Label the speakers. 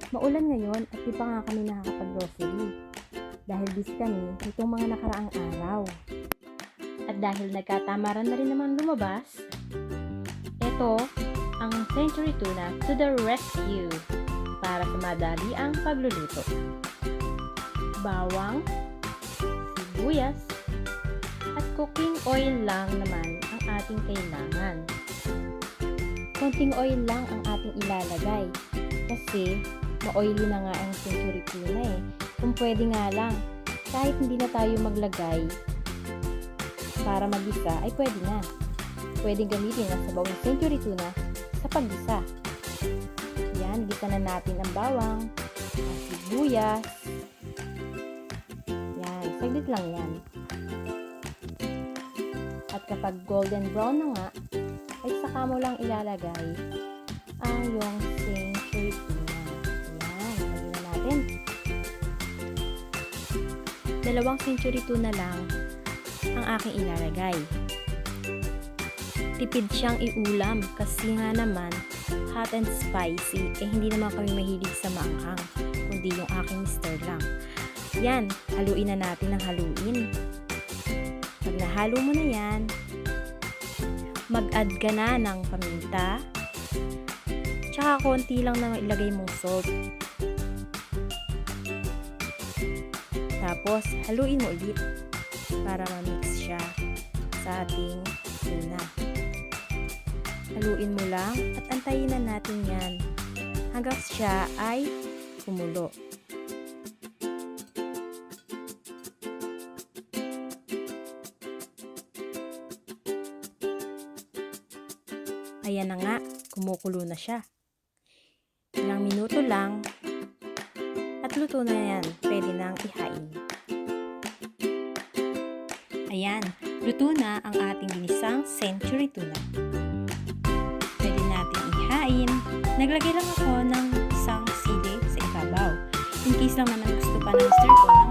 Speaker 1: Maulan ngayon at di pa nga kami nakakapag-grocery dahil busy kami nitong mga nakaraang araw. At dahil nagkatamaran na rin naman lumabas, ito ang Century Tuna to the rescue para sa madali ang pagluluto. Bawang, sibuyas, at cooking oil lang naman ang ating kailangan. Konting oil lang ang ating ilalagay kasi ma-oily na nga ang Century Tuna eh. Kung pwede nga lang, kahit hindi na tayo maglagay para magisa ay pwede na. Pwedeng gamitin ang sabaw ng Century Tuna sa paggisa. Yan, gisa na natin ang bawang, ang sibuyas. Yan, saglit lang yan. At kapag golden brown na nga, ay saka mo lang ilalagay ang yung Century Tuna. Yan, lagyan na natin. 2 Century Tuna lang ang aking ilalagay. Tipid siyang iulam kasi nga naman hot and spicy. Hindi naman kami mahilig sa maanghang, kundi yung aking mister lang. Yan, haluin na natin ng haluin. Pag nahalo mo na yan, mag-add ka na ng paminta, tsaka konti lang na ilagay mong salt. Tapos, haluin mo ulit para ma-mix siya sa ating tuna. Haluin mo lang at antayin na natin yan hanggang siya ay kumulo. Ayan na nga, kumukulo na siya. Ilang minuto lang at luto na yan. Pwede nang ihain. Ayan, luto na ang ating ginisang Century Tuna. Pwede natin ihain. Naglagay lang ako ng isang sili sa ibabaw. In case lang naman gusto pa ng mister ko